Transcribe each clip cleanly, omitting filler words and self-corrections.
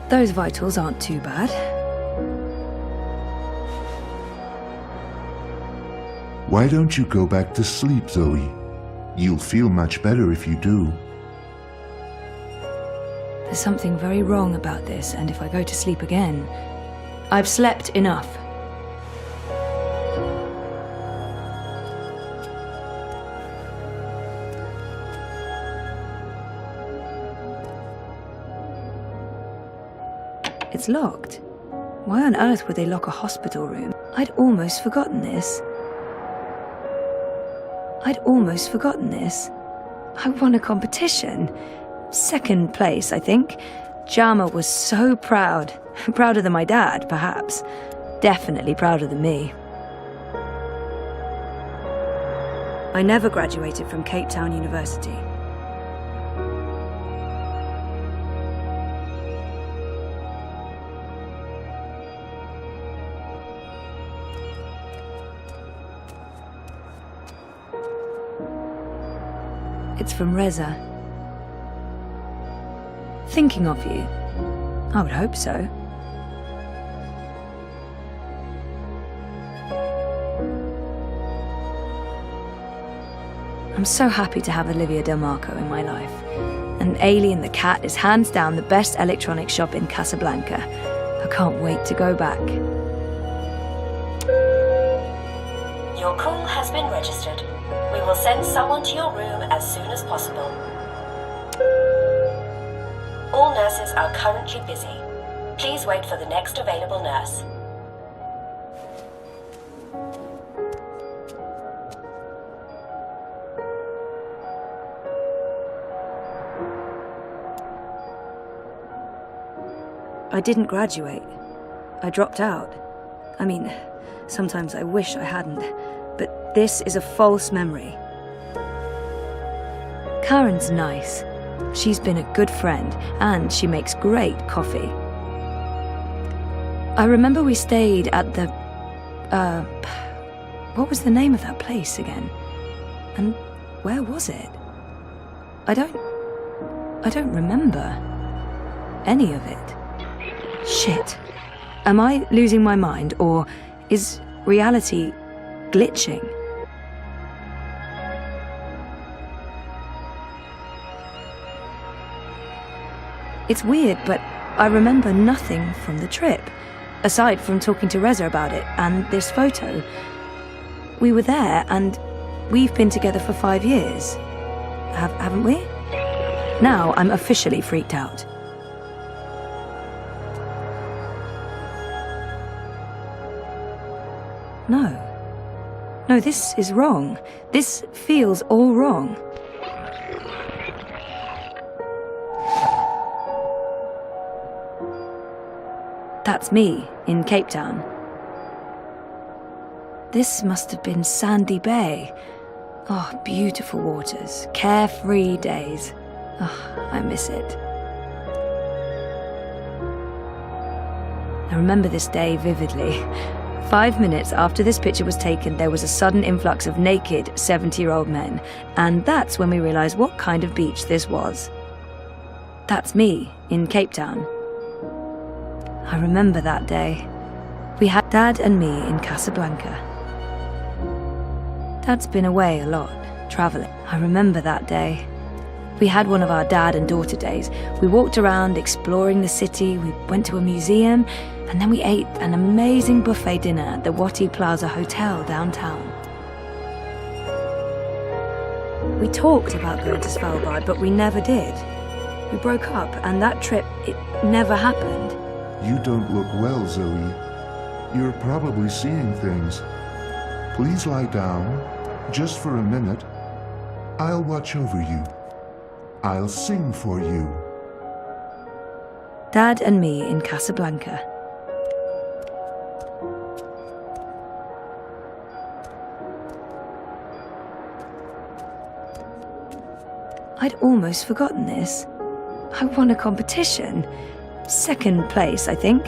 Those vitals aren't too bad. Why don't you go back to sleep, Zoe? You'll feel much better if you do. There's something very wrong about this, and if I go to sleep again, I've slept enough. It's locked. Why on earth would they lock a hospital room? I'd almost forgotten this. I won a competition. Second place, I think. Jama was so proud. Prouder than my dad, perhaps. Definitely prouder than me. I never graduated from Cape Town University. It's from Reza. Thinking of you. I would hope so. I'm so happy to have Olivia Del Marco in my life. And Alien the cat is hands down the best electronics shop in Casablanca. I can't wait to go back. Your call has been registered. We will send someone to your room as soon as possible. All nurses are currently busy. Please wait for the next available nurse. I didn't graduate. I dropped out. I mean, sometimes I wish I hadn't, but this is a false memory. Karen's nice. She's been a good friend, and she makes great coffee. I remember we stayed at the... what was the name of that place again? And where was it? I don't remember any of it. Shit. Am I losing my mind, or is reality glitching? It's weird, but I remember nothing from the trip, aside from talking to Reza about it and this photo. We were there, and we've been together for 5 years. Haven't we? Now I'm officially freaked out. No, this is wrong. This feels all wrong. That's me, in Cape Town. This must have been Sandy Bay. Oh, beautiful waters, carefree days. Oh, I miss it. I remember this day vividly. 5 minutes after this picture was taken, there was a sudden influx of naked 70-year-old men, and that's when we realised what kind of beach this was. That's me, in Cape Town. I remember that day. We had Dad and me in Casablanca. Dad's been away a lot, travelling. I remember that day. We had one of our dad and daughter days. We walked around exploring the city, we went to a museum, and then we ate an amazing buffet dinner at the Wati Plaza Hotel downtown. We talked about going to Svalbard, but we never did. We broke up, and that trip, it never happened. You don't look well, Zoe. You're probably seeing things. Please lie down, just for a minute. I'll watch over you. I'll sing for you. Dad and me in Casablanca. I'd almost forgotten this. I won a competition. Second place, I think.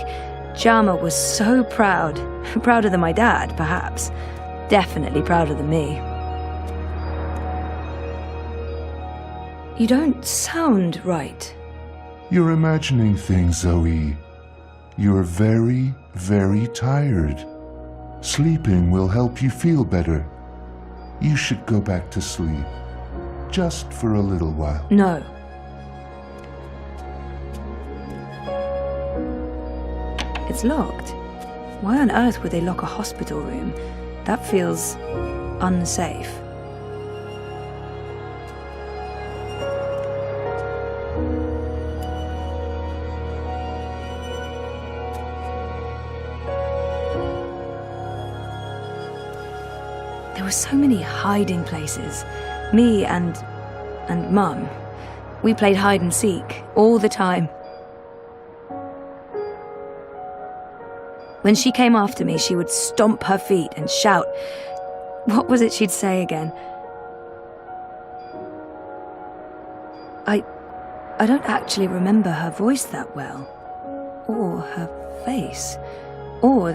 Jama was so proud. Prouder than my dad, perhaps. Definitely prouder than me. You don't sound right. You're imagining things, Zoe. You're very, very tired. Sleeping will help you feel better. You should go back to sleep. Just for a little while. No. It's locked. Why on earth would they lock a hospital room? That feels unsafe. There were so many hiding places. Me and Mum. We played hide and seek all the time. When she came after me, she would stomp her feet and shout. What was it she'd say again? I don't actually remember her voice that well, or her face, or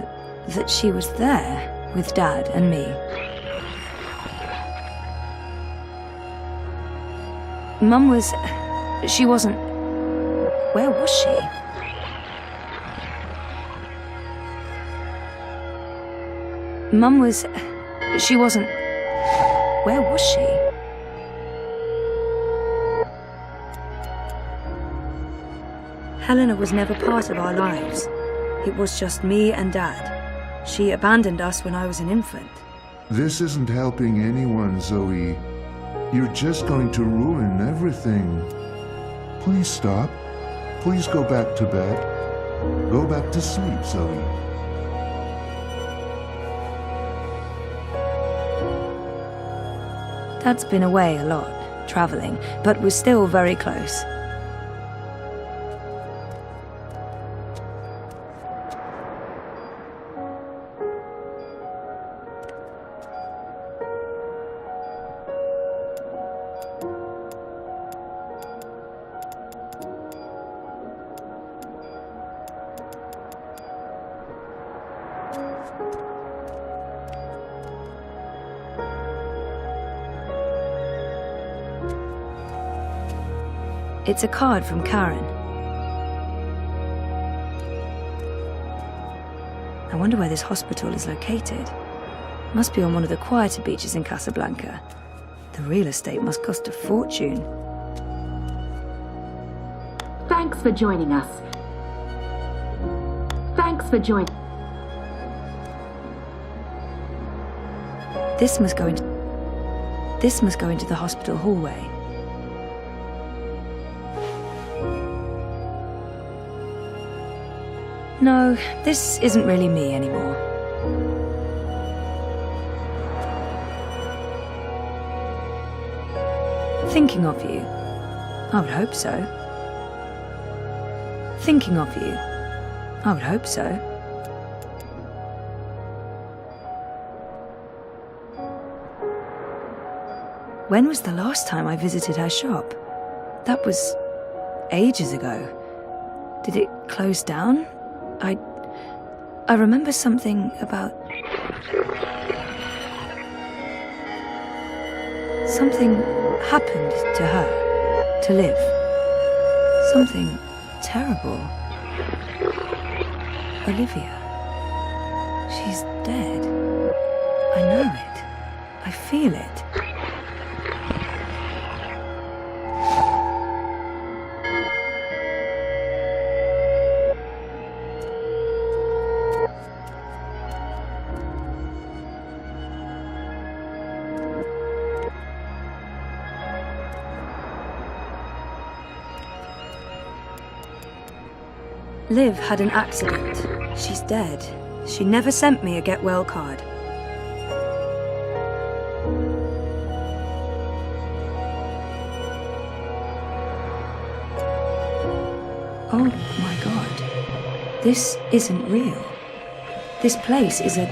that she was there with Dad and me. Mum was... she wasn't... Where was she? Mum was... she wasn't... Where was she? Helena was never part of our lives. It was just me and Dad. She abandoned us when I was an infant. This isn't helping anyone, Zoe. You're just going to ruin everything. Please stop. Please go back to bed. Go back to sleep, Zoe. Dad's been away a lot, travelling, but we're still very close. It's a card from Karen. I wonder where this hospital is located. Must be on one of the quieter beaches in Casablanca. The real estate must cost a fortune. Thanks for joining us. Thanks for joining. This must go into the hospital hallway. No, this isn't really me anymore. Thinking of you. I would hope so. Thinking of you. I would hope so. When was the last time I visited her shop? That was ages ago. Did it close down? I remember something about... Something happened to her, to Liv. Something terrible. Olivia. She's dead. I know it. I feel it. Liv had an accident. She's dead. She never sent me a get well card. Oh my god. This isn't real. This place is a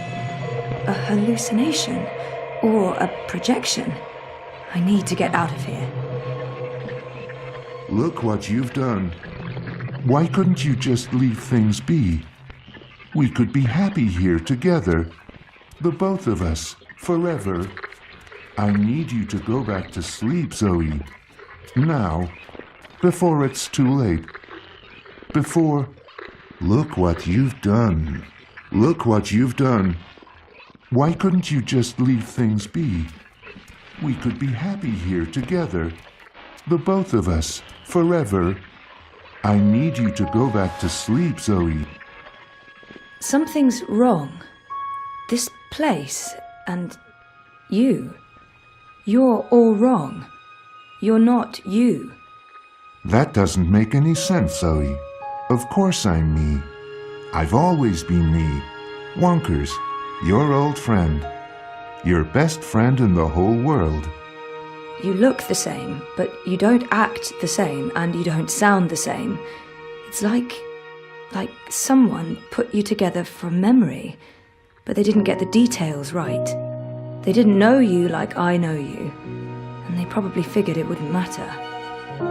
hallucination or a projection. I need to get out of here. Look what you've done. Why couldn't you just leave things be? We could be happy here together. The both of us, forever. I need you to go back to sleep, Zoe. Now, before it's too late. Before... Look what you've done. Look what you've done. Why couldn't you just leave things be? We could be happy here together. The both of us, forever. I need you to go back to sleep, Zoe. Something's wrong. This place, and you. You're all wrong. You're not you. That doesn't make any sense, Zoe. Of course I'm me. I've always been me. Wonkers, your old friend. Your best friend in the whole world. You look the same, but you don't act the same, and you don't sound the same. It's like someone put you together from memory, but they didn't get the details right. They didn't know you like I know you, and they probably figured it wouldn't matter.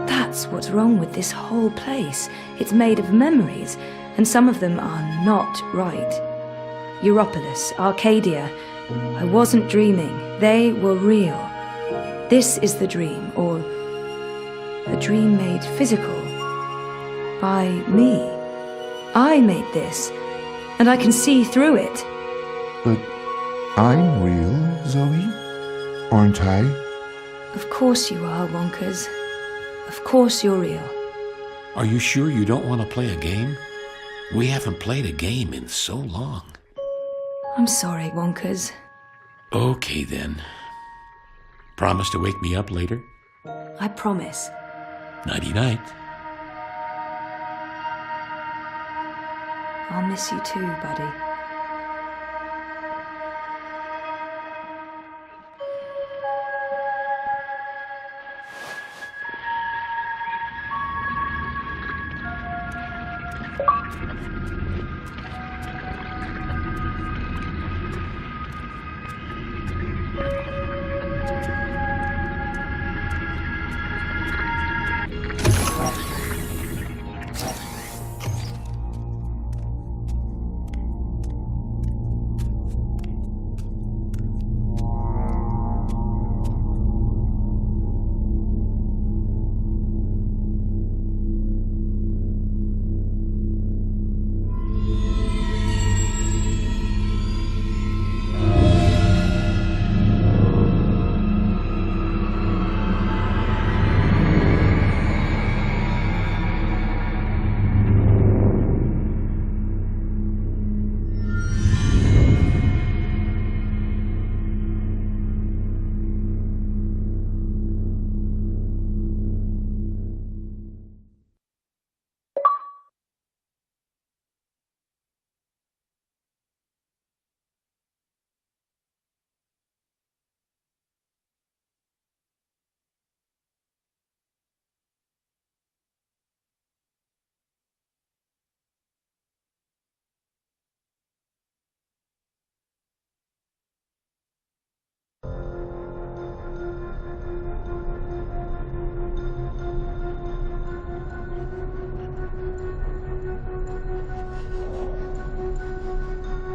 That's what's wrong with this whole place. It's made of memories, and some of them are not right. Europolis, Arcadia. I wasn't dreaming. They were real. This is the dream, or a dream made physical by me. I made this, and I can see through it. But I'm real, Zoe? Aren't I? Of course you are, Wonkers. Of course you're real. Are you sure you don't want to play a game? We haven't played a game in so long. I'm sorry, Wonkers. Okay, then. Promise to wake me up later? I promise. Nighty-night. I'll miss you too, buddy.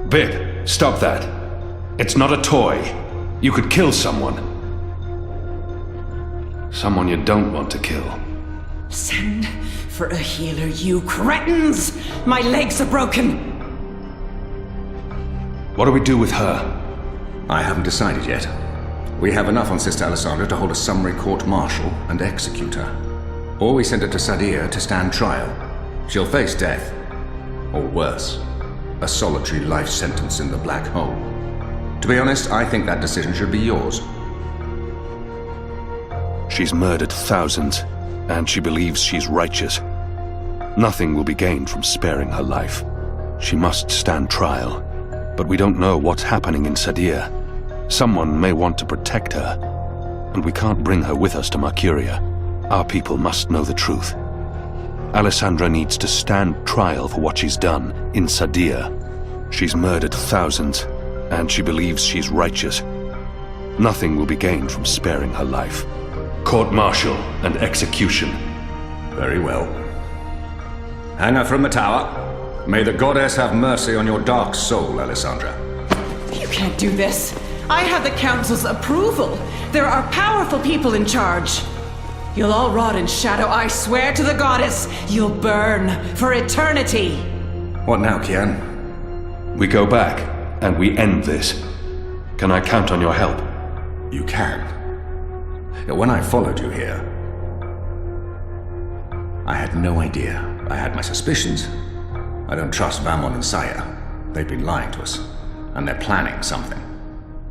Bib, stop that. It's not a toy. You could kill someone. Someone you don't want to kill. Send for a healer, you cretins! My legs are broken! What do we do with her? I haven't decided yet. We have enough on Sister Alessandra to hold a summary court-martial and execute her. Or we send her to Sadir to stand trial. She'll face death. Or worse, a solitary life sentence in the black hole. To be honest, I think that decision should be yours. She's murdered thousands, and she believes she's righteous. Nothing will be gained from sparing her life. She must stand trial, but we don't know what's happening in Sadir. Someone may want to protect her, and we can't bring her with us to Mercuria. Our people must know the truth. Alessandra needs to stand trial for what she's done in Sadir. She's murdered thousands, and she believes she's righteous. Nothing will be gained from sparing her life. Court-martial and execution. Very well. Hang her from the tower. May the goddess have mercy on your dark soul, Alessandra. You can't do this. I have the Council's approval. There are powerful people in charge. You'll all rot in shadow, I swear to the goddess. You'll burn for eternity. What now, Kian? We go back, and we end this. Can I count on your help? You can. When I followed you here, I had no idea. I had my suspicions. I don't trust Vamon and Saya. They've been lying to us, and they're planning something.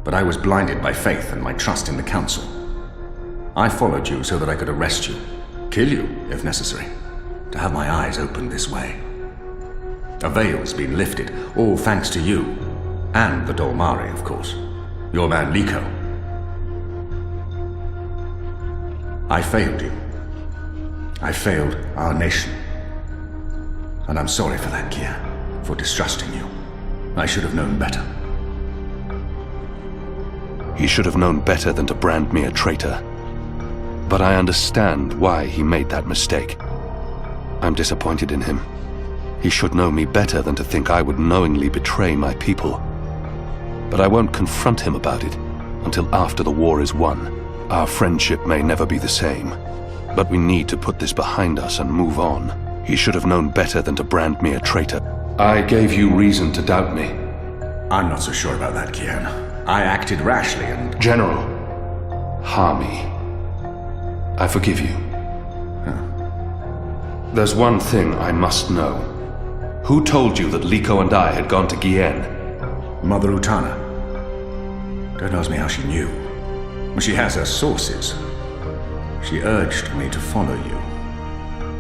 But I was blinded by faith and my trust in the Council. I followed you so that I could arrest you, kill you, if necessary, to have my eyes opened this way. A veil's been lifted, all thanks to you, and the Dolmari, of course. Your man Liko. I failed you. I failed our nation. And I'm sorry for that, Kian, for distrusting you. I should have known better. He should have known better than to brand me a traitor. But I understand why he made that mistake. I'm disappointed in him. He should know me better than to think I would knowingly betray my people. But I won't confront him about it until after the war is won. Our friendship may never be the same, but we need to put this behind us and move on. He should have known better than to brand me a traitor. I gave you reason to doubt me. I'm not so sure about that, Kian. I acted rashly and... General, Harmy, I forgive you. There's one thing I must know. Who told you that Liko and I had gone to Gien? Mother Utana. Don't ask me how she knew. She has her sources. She urged me to follow you.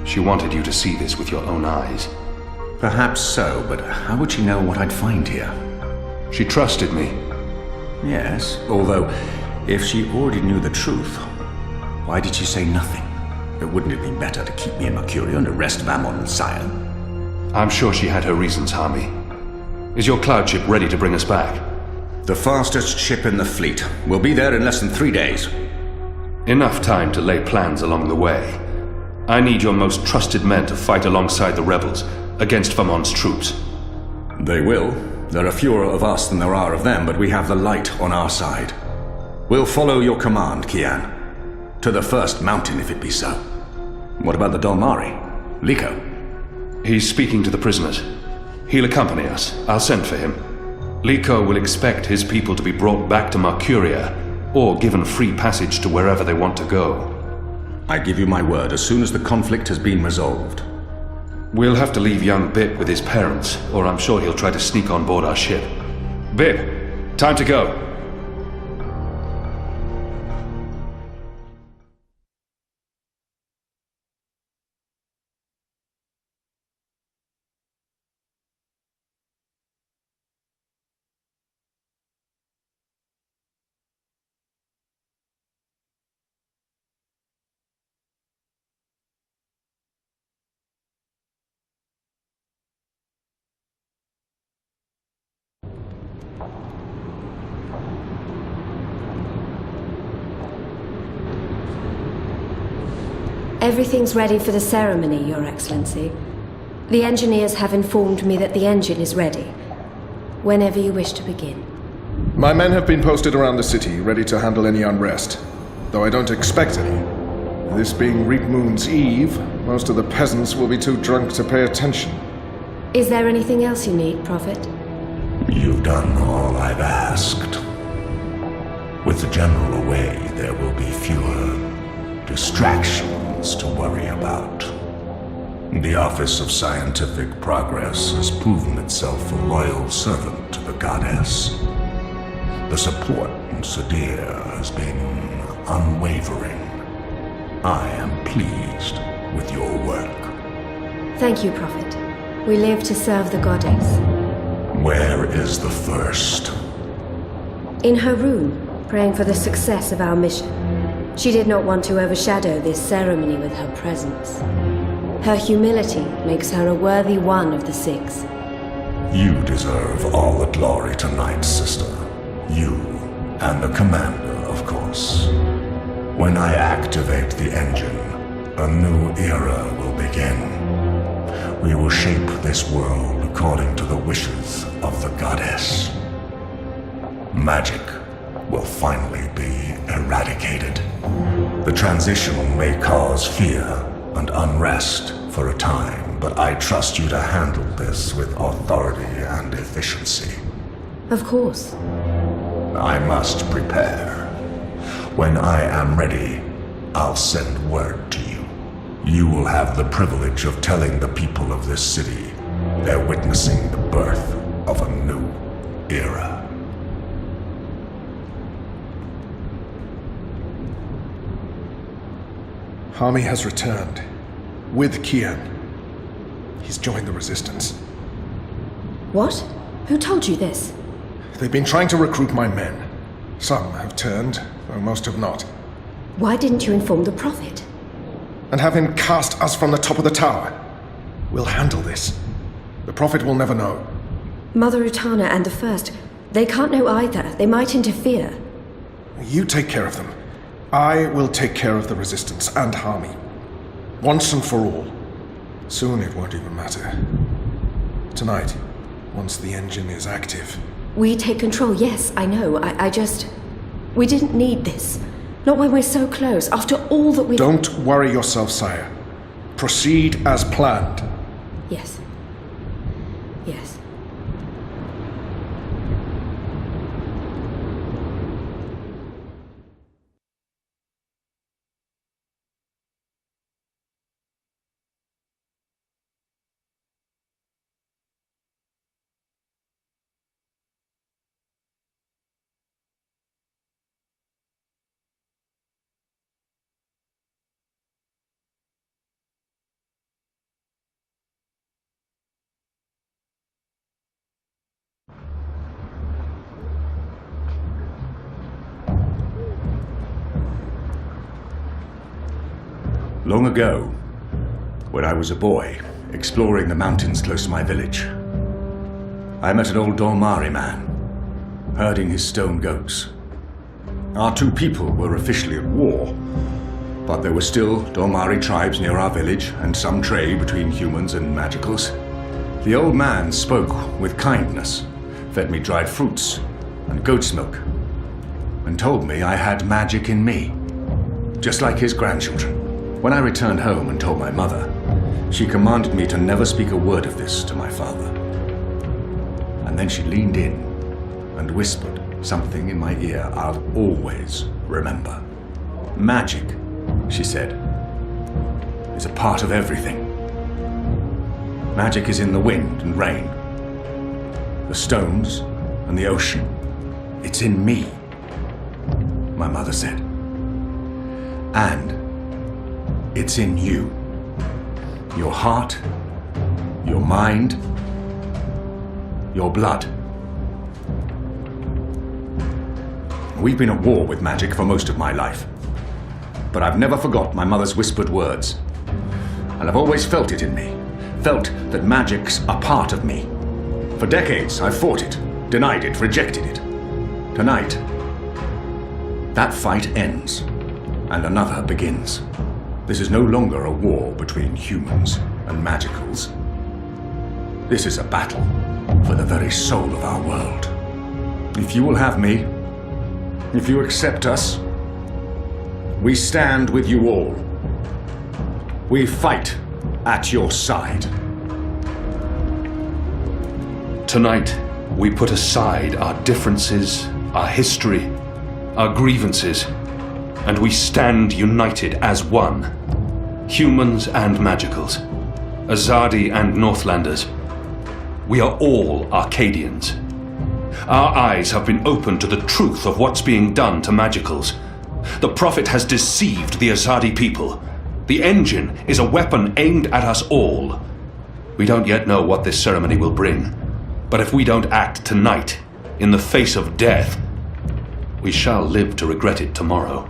She wanted you to see this with your own eyes. Perhaps so, but how would she know what I'd find here? She trusted me. Yes, although, if she already knew the truth, why did she say nothing? Wouldn't it be better to keep me in Mercurio and arrest Vamon and Saya? I'm sure she had her reasons, Harmy. Is your cloud ship ready to bring us back? The fastest ship in the fleet. We'll be there in less than 3 days. Enough time to lay plans along the way. I need your most trusted men to fight alongside the rebels, against Vamon's troops. They will. There are fewer of us than there are of them, but we have the light on our side. We'll follow your command, Kian. To the first mountain, if it be so. What about the Dolmari? Liko? He's speaking to the prisoners. He'll accompany us. I'll send for him. Liko will expect his people to be brought back to Mercuria, or given free passage to wherever they want to go. I give you my word, as soon as the conflict has been resolved. We'll have to leave young Bip with his parents, or I'm sure he'll try to sneak on board our ship. Bip, time to go. Everything's ready for the ceremony, Your Excellency. The engineers have informed me that the engine is ready. Whenever you wish to begin. My men have been posted around the city, ready to handle any unrest. Though I don't expect any. This being Reap Moon's Eve, most of the peasants will be too drunk to pay attention. Is there anything else you need, Prophet? You've done all I've asked. With the General away, there will be fewer distractions to worry about. The Office of Scientific Progress has proven itself a loyal servant to the goddess. The support in Sadir has been unwavering. I am pleased with your work. Thank you, Prophet. We live to serve the goddess. Where is the first? In her room, praying for the success of our mission. She did not want to overshadow this ceremony with her presence. Her humility makes her a worthy one of the six. You deserve all the glory tonight, sister. You and the commander, of course. When I activate the engine, a new era will begin. We will shape this world according to the wishes of the goddess. Magic will finally be eradicated. The transition may cause fear and unrest for a time, but I trust you to handle this with authority and efficiency. Of course. I must prepare. When I am ready, I'll send word to you. You will have the privilege of telling the people of this city they're witnessing the birth of a new era. Hami has returned. With Kian. He's joined the Resistance. What? Who told you this? They've been trying to recruit my men. Some have turned, though most have not. Why didn't you inform the Prophet? And have him cast us from the top of the tower. We'll handle this. The Prophet will never know. Mother Utana and the First, they can't know either. They might interfere. You take care of them. I will take care of the Resistance and Hami. Once and for all. Soon it won't even matter. Tonight, once the engine is active. We take control, yes, I know. I just... We didn't need this. Not when we're so close, after all that we've... Don't worry yourself, sire. Proceed as planned. Yes. Yes. Long ago, when I was a boy, exploring the mountains close to my village, I met an old Dormari man, herding his stone goats. Our two people were officially at war, but there were still Dormari tribes near our village and some trade between humans and magicals. The old man spoke with kindness, fed me dried fruits and goat's milk, and told me I had magic in me, just like his grandchildren. When I returned home and told my mother, she commanded me to never speak a word of this to my father. And then she leaned in and whispered something in my ear I'll always remember. Magic, she said, is a part of everything. Magic is in the wind and rain, the stones and the ocean. It's in me, my mother said. And it's in you. Your heart, your mind, your blood. We've been at war with magic for most of my life, but I've never forgot my mother's whispered words. And I've always felt it in me, felt that magic's a part of me. For decades, I've fought it, denied it, rejected it. Tonight, that fight ends, and another begins. This is no longer a war between humans and magicals. This is a battle for the very soul of our world. If you will have me, if you accept us, we stand with you all. We fight at your side. Tonight, we put aside our differences, our history, our grievances, and we stand united as one. Humans and magicals, Azadi and Northlanders. We are all Arcadians. Our eyes have been opened to the truth of what's being done to magicals. The Prophet has deceived the Azadi people. The engine is a weapon aimed at us all. We don't yet know what this ceremony will bring, but if we don't act tonight, in the face of death, we shall live to regret it tomorrow.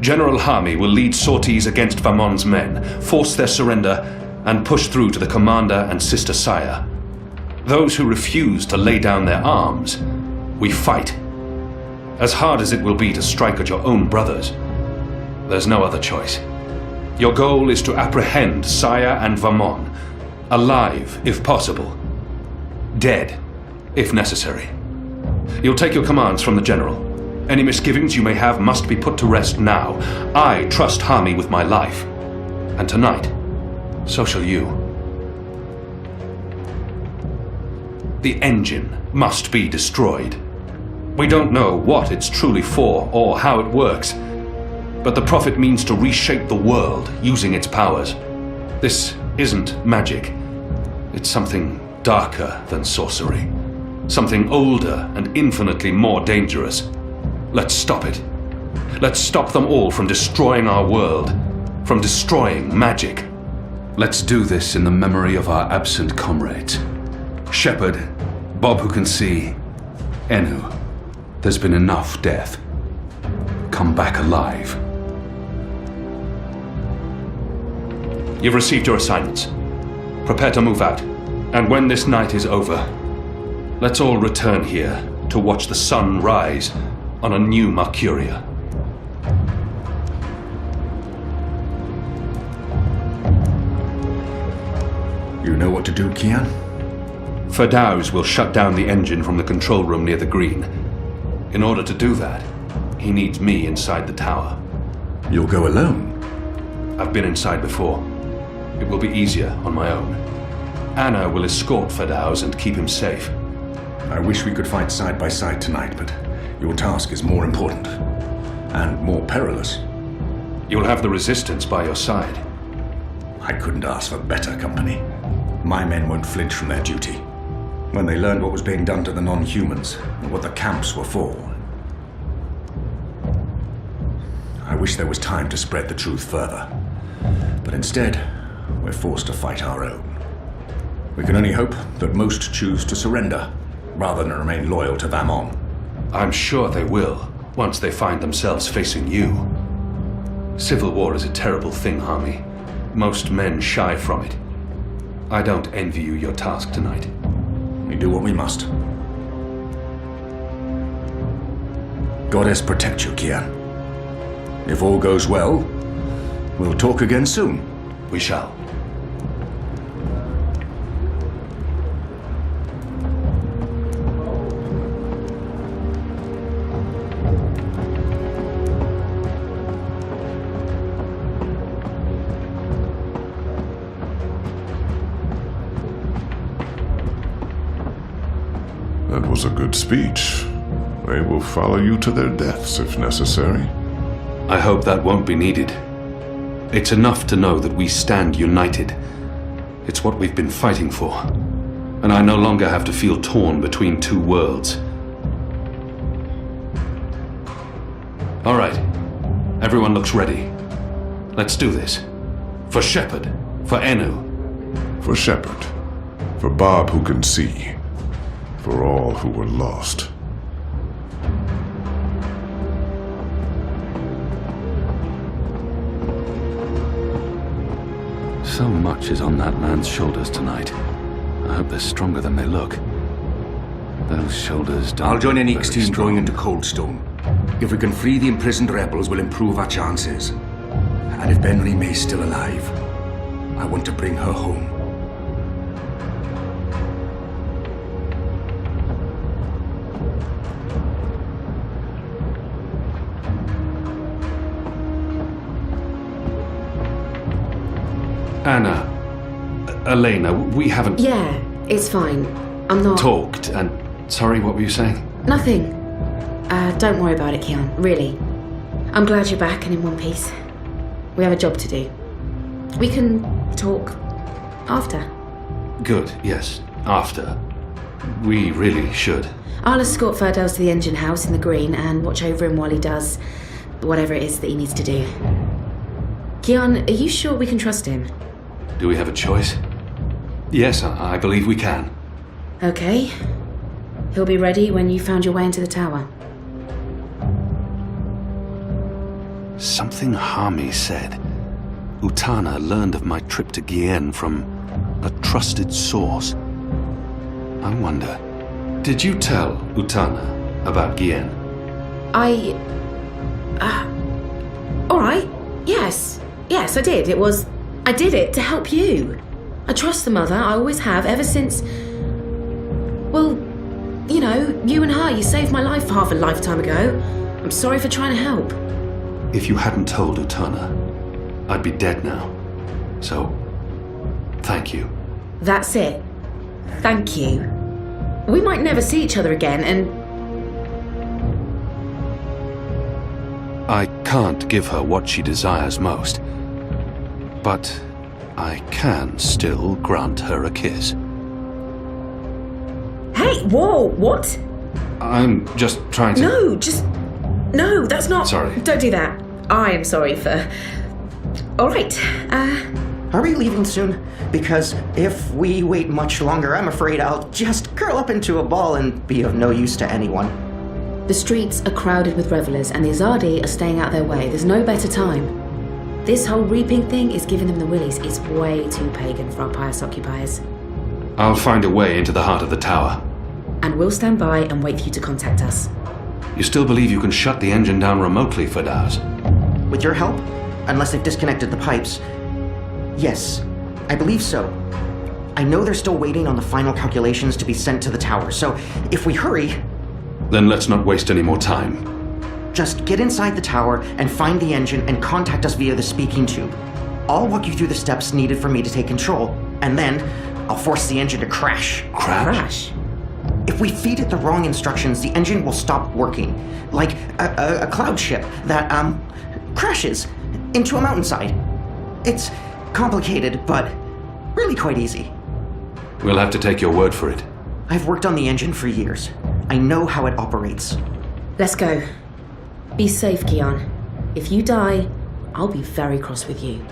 General Hami will lead sorties against Vamon's men, force their surrender, and push through to the commander and Sister Saya. Those who refuse to lay down their arms, we fight. As hard as it will be to strike at your own brothers, there's no other choice. Your goal is to apprehend Saya and Vamon, alive if possible, dead if necessary. You'll take your commands from the General. Any misgivings you may have must be put to rest now. I trust Hami with my life. And tonight, so shall you. The engine must be destroyed. We don't know what it's truly for or how it works, but the Prophet means to reshape the world using its powers. This isn't magic. It's something darker than sorcery. Something older and infinitely more dangerous. Let's stop it. Let's stop them all from destroying our world, from destroying magic. Let's do this in the memory of our absent comrades. Shepard, Bob who can see, Enu. There's been enough death. Come back alive. You've received your assignments. Prepare to move out. And when this night is over, let's all return here to watch the sun rise on a new Mercuria. You know what to do, Kian? Ferdows will shut down the engine from the control room near the green. In order to do that, he needs me inside the tower. You'll go alone? I've been inside before. It will be easier on my own. Anna will escort Ferdows and keep him safe. I wish we could fight side by side tonight, but your task is more important. And more perilous. You'll have the Resistance by your side. I couldn't ask for better company. My men won't flinch from their duty. When they learned what was being done to the non-humans, and what the camps were for. I wish there was time to spread the truth further. But instead, we're forced to fight our own. We can only hope that most choose to surrender, rather than remain loyal to Vamon. I'm sure they will, once they find themselves facing you. Civil war is a terrible thing, Hami. Most men shy from it. I don't envy you your task tonight. We do what we must. Goddess protect you, Kian. If all goes well, we'll talk again soon. We shall. That was a good speech. They will follow you to their deaths if necessary. I hope that won't be needed. It's enough to know that we stand united. It's what we've been fighting for. And I no longer have to feel torn between two worlds. All right. Everyone looks ready. Let's do this. For Shepard. For Enu. For Shepard. For Bob who can see. For all who were lost. So much is on that man's shoulders tonight. I hope they're stronger than they look. Those shoulders don't I'll join look Enique's very team strong. going into Coldstone. If we can free the imprisoned rebels, we'll improve our chances. And if Benry May's still alive, I want to bring her home. Anna, Elena, we haven't Yeah, it's fine. I'm not... talked and... Sorry, what were you saying? Nothing. Don't worry about it, Kian. Really. I'm glad you're back and in one piece. We have a job to do. We can talk after. Good, yes. After. We really should. I'll escort Ferdows to the engine house in the green and watch over him while he does whatever it is that he needs to do. Kian, are you sure we can trust him? Do we have a choice? Yes, I believe we can. Okay. He'll be ready when you found your way into the tower. Something Hami said. Utana learned of my trip to Gien from a trusted source. I wonder, did you tell Utana about Gien? Alright. Yes. Yes, I did. I did it to help you. I trust the mother, I always have, ever since... Well, you know, you and her, you saved my life half a lifetime ago. I'm sorry for trying to help. If you hadn't told Utana, I'd be dead now. So, thank you. That's it. Thank you. We might never see each other again, and... I can't give her what she desires most, but I can still grant her a kiss. Hey, whoa, what? I'm just trying to... No, that's not... Sorry. Don't do that. I am sorry for... All right, Are we leaving soon? Because if we wait much longer, I'm afraid I'll just curl up into a ball and be of no use to anyone. The streets are crowded with revelers, and the Azadi are staying out their way. There's no better time. This whole reaping thing is giving them the willies. It's way too pagan for our pious occupiers. I'll find a way into the heart of the tower. And we'll stand by and wait for you to contact us. You still believe you can shut the engine down remotely, Fadaz? With your help? Unless they've disconnected the pipes. Yes, I believe so. I know they're still waiting on the final calculations to be sent to the tower, so if we hurry... Then let's not waste any more time. Just get inside the tower and find the engine and contact us via the speaking tube. I'll walk you through the steps needed for me to take control, and then I'll force the engine to crash. Crash? If we feed it the wrong instructions, the engine will stop working. Like a cloud ship that, crashes into a mountainside. It's complicated, but really quite easy. We'll have to take your word for it. I've worked on the engine for years. I know how it operates. Let's go. Be safe, Kian. If you die, I'll be very cross with you.